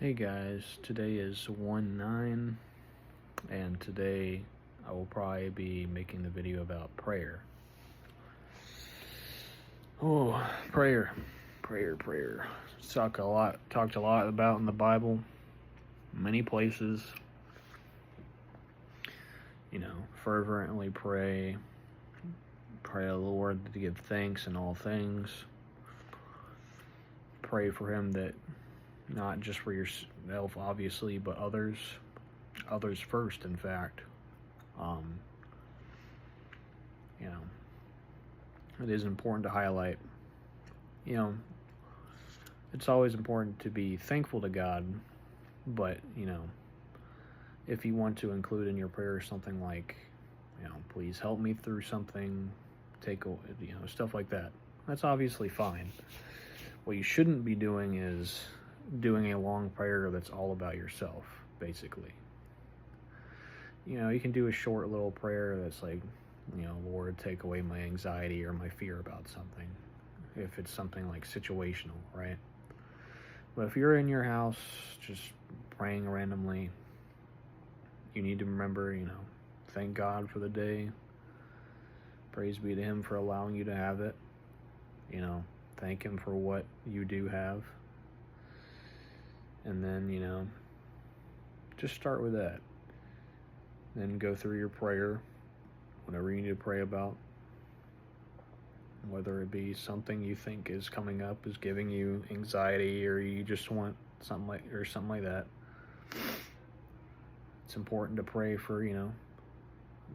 Hey guys, today is 1/9, and today I will probably be making the video about prayer. Oh, prayer. Talked a lot about in the Bible, many places. Fervently pray the Lord to give thanks in all things. Pray for Him that not just for yourself, obviously, but others first, in fact. Um, you know, it is important to highlight, you know, it's always important to be thankful to God, but, if you want to include in your prayer something like, please help me through something, stuff like that, that's obviously fine. What you shouldn't be doing is doing a long prayer that's all about yourself, basically. You can do a short little prayer that's like, Lord, take away my anxiety or my fear about something, if it's something like situational, right? But if you're in your house just praying randomly, you need to remember, thank God for the day. Praise be to Him for allowing you to have it. Thank Him for what you do have. And then, just start with that. Then go through your prayer, whatever you need to pray about. Whether it be something you think is coming up, is giving you anxiety, or you just want something like that. It's important to pray for,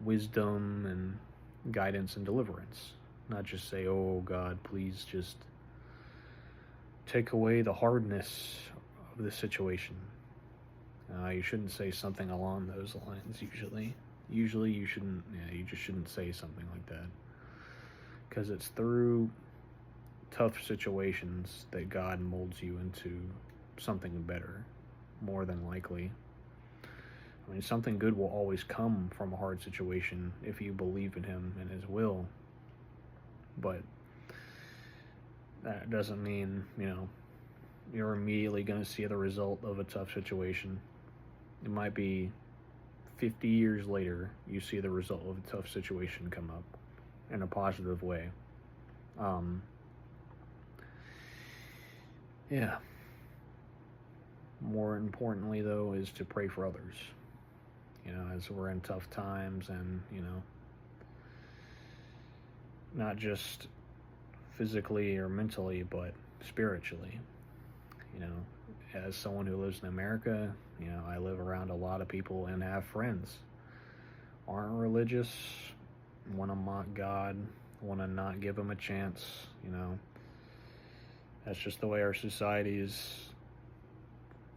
wisdom and guidance and deliverance. Not just say, oh God, please just take away the hardness of the situation. You shouldn't say something along those lines Usually you shouldn't, you just shouldn't say something like that. Because it's through tough situations that God molds you into something better, more than likely. I mean, something good will always come from a hard situation if you believe in Him and His will. But that doesn't mean, you're immediately going to see the result of a tough situation. It might be 50 years later you see the result of a tough situation come up in a positive way. Yeah. More importantly, though, is to pray for others. As we're in tough times, and not just physically or mentally, but spiritually. As someone who lives in America, I live around a lot of people and have friends aren't religious, want to mock God, want to not give Him a chance. That's just the way our society's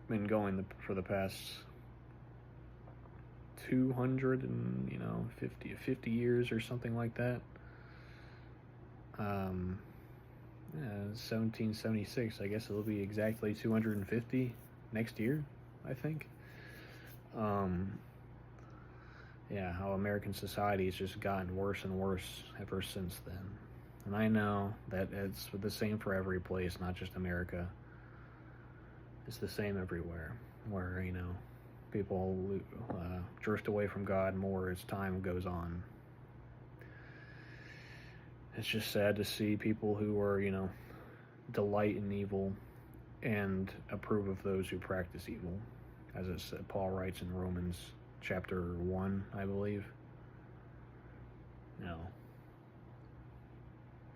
been going for the past 250 years or something like that. 1776, I guess it'll be exactly 250 next year, I think. How American society has just gotten worse and worse ever since then. And I know that it's the same for every place, not just America. It's the same everywhere, where, people drift away from God more as time goes on. It's just sad to see people who are, delight in evil and approve of those who practice evil. As it said, Paul writes in Romans chapter 1, I believe.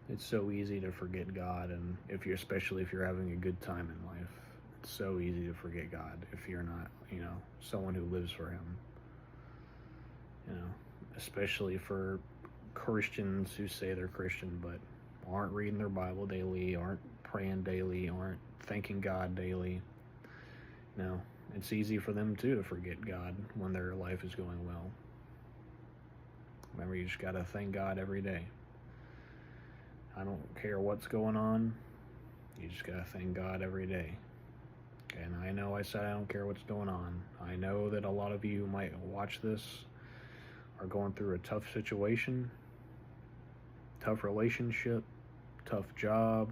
It's so easy to forget God, and especially if you're having a good time in life, it's so easy to forget God if you're not, someone who lives for Him. Especially for Christians who say they're Christian but aren't reading their Bible daily, aren't praying daily, aren't thanking God daily. It's easy for them too to forget God when their life is going well. Remember, you just gotta thank God every day. I don't care what's going on, you just gotta thank God every day. And I know I said I don't care what's going on. I know that a lot of you who might watch this are going through a tough situation, tough relationship, tough job,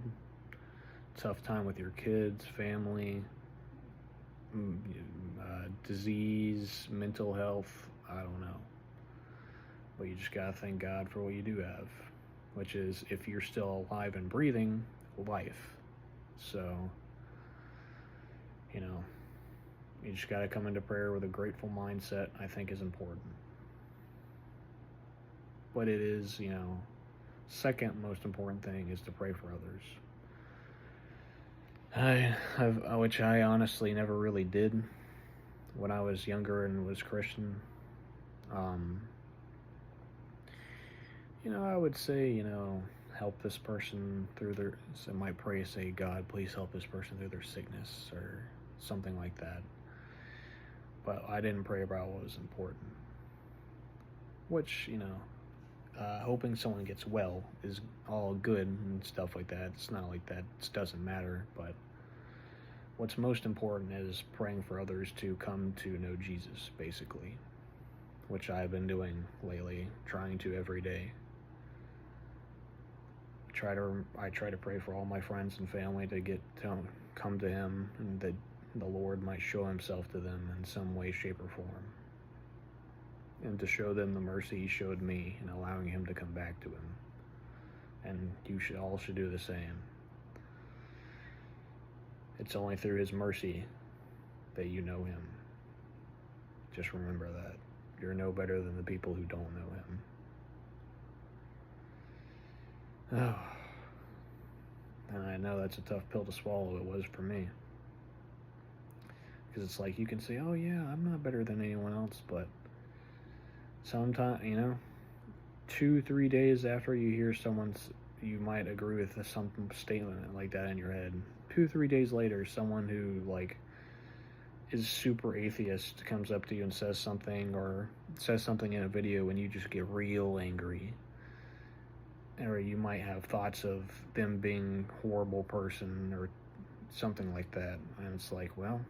tough time with your kids, family, disease, mental health, I don't know. But you just gotta thank God for what you do have, which is, if you're still alive and breathing, life. So, you know, you just gotta come into prayer with a grateful mindset, I think is important. But it is, second most important thing is to pray for others. Which I honestly never really did when I was younger and was Christian. I would say, help this person through their, so I might pray, say, God, please help this person through their sickness or something like that. But I didn't pray about what was important. Which, hoping someone gets well is all good and stuff like that. It's not like that, it doesn't matter. But what's most important is praying for others to come to know Jesus, basically. Which I've been doing lately, trying to every day. I try to pray for all my friends and family to come to Him, and that the Lord might show Himself to them in some way, shape, or form, and to show them the mercy He showed me in allowing Him to come back to Him. And you all should do the same. It's only through His mercy that you know Him. Just remember that. You're no better than the people who don't know Him. Oh. And I know that's a tough pill to swallow. It was for me. Because it's like, you can say, oh yeah, I'm not better than anyone else, but sometimes, 2-3 days after you hear you might agree with some statement like that in your head. 2-3 days later, someone who is super atheist comes up to you and says something, or says something in a video, and you just get real angry. Or you might have thoughts of them being a horrible person or something like that. And it's like, well,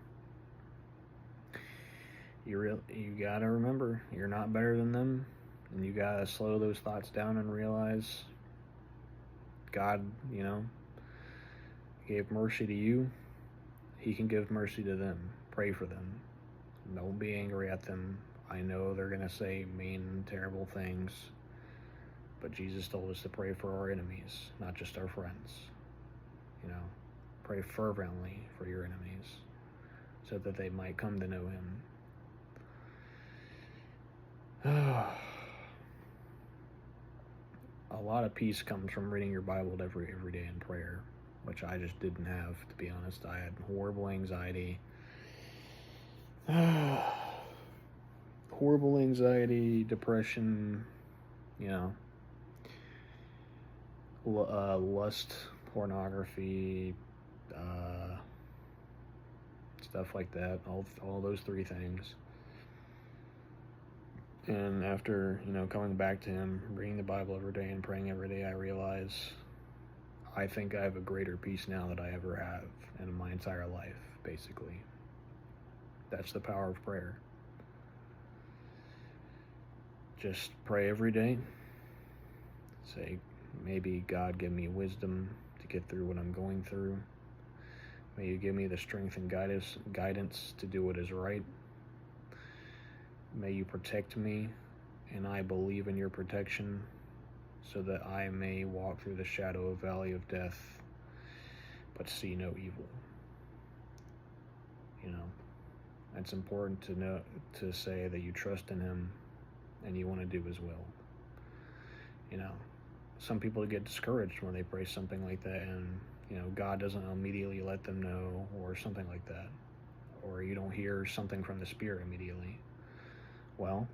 you gotta remember, you're not better than them. And you gotta slow those thoughts down and realize God, gave mercy to you. He can give mercy to them. Pray for them. Don't be angry at them. I know they're gonna say mean, terrible things. But Jesus told us to pray for our enemies, not just our friends. Pray fervently for your enemies, so that they might come to know Him. A lot of peace comes from reading your Bible every day in prayer, which I just didn't have, to be honest. I had horrible anxiety. Horrible anxiety, depression, lust, pornography, stuff like that, all those three things. And after, coming back to Him, reading the Bible every day and praying every day, I realize I think I have a greater peace now than I ever have in my entire life, basically. That's the power of prayer. Just pray every day. Say, maybe God give me wisdom to get through what I'm going through. May you give me the strength and guidance to do what is right. May you protect me, and I believe in your protection, so that I may walk through the shadow of valley of death, but see no evil. It's important to say that you trust in Him and you want to do His will. Some people get discouraged when they pray something like that, and God doesn't immediately let them know, or something like that, or you don't hear something from the Spirit immediately. Well,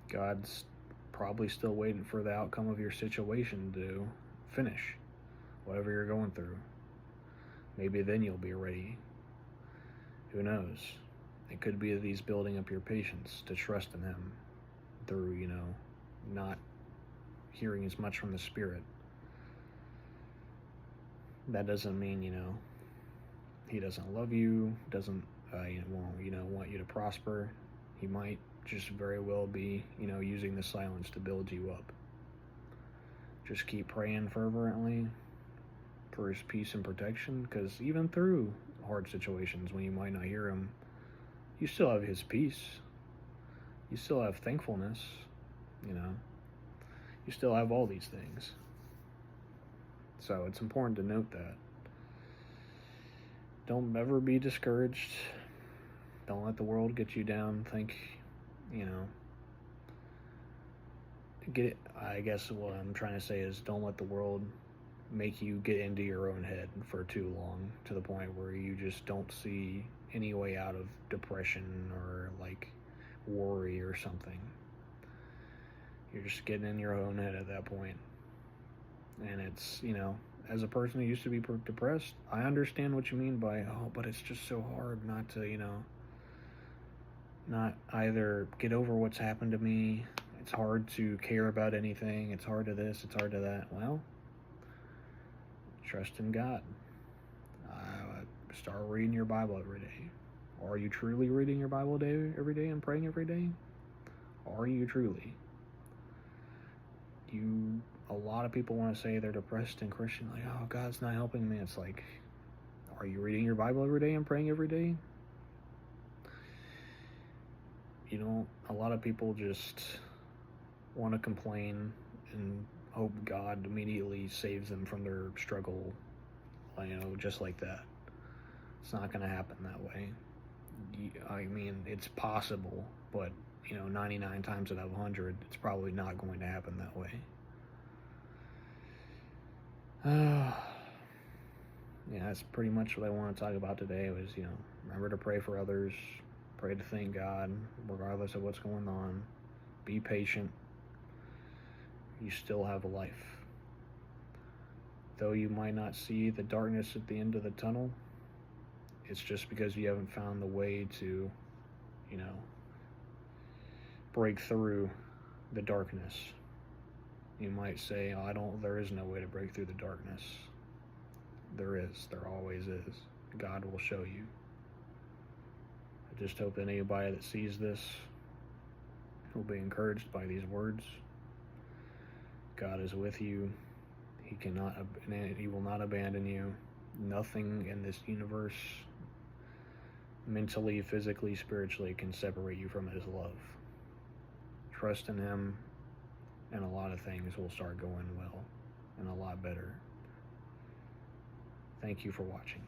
God's probably still waiting for the outcome of your situation to finish whatever you're going through. Maybe then you'll be ready. Who knows? It could be that He's building up your patience to trust in Him through, not hearing as much from the Spirit. That doesn't mean, He doesn't love you, doesn't want you to prosper. He might just very well be, using the silence to build you up. Just keep praying fervently for His peace and protection, because even through hard situations when you might not hear Him, you still have His peace. You still have thankfulness, you know. You still have all these things. So it's important to note that. Don't ever be discouraged. Don't let the world get you down. Think, you know, I guess what I'm trying to say is don't let the world make you get into your own head for too long to the point where you just don't see any way out of depression or like worry or something. You're just getting in your own head at that point. And it's, you know, as a person who used to be depressed, I understand what you mean by, oh, but it's just so hard not to, you know, not either get over what's happened to me. It's hard to care about anything. It's hard to this. It's hard to that. Well, trust in God. Start reading your Bible every day. Are you truly reading your Bible every day and praying every day? Are you truly? A lot of people want to say they're depressed and Christian, like, oh, God's not helping me. It's like, are you reading your Bible every day and praying every day? You know, a lot of people just want to complain and hope God immediately saves them from their struggle, you know, just like that. It's not going to happen that way. I mean, it's possible, but, you know, 99 times out of 100, it's probably not going to happen that way. Yeah, that's pretty much what I want to talk about today was, you know, remember to pray for others, pray to thank God, regardless of what's going on. Be patient. You still have a life. Though you might not see the darkness at the end of the tunnel, it's just because you haven't found the way to, you know, break through the darkness. You might say, oh, there is no way to break through the darkness. There is. There always is. God will show you. I just hope that anybody that sees this will be encouraged by these words. God is with you. He will not abandon you. Nothing in this universe, mentally, physically, spiritually, can separate you from His love. Trust in Him, and a lot of things will start going well and a lot better. Thank you for watching.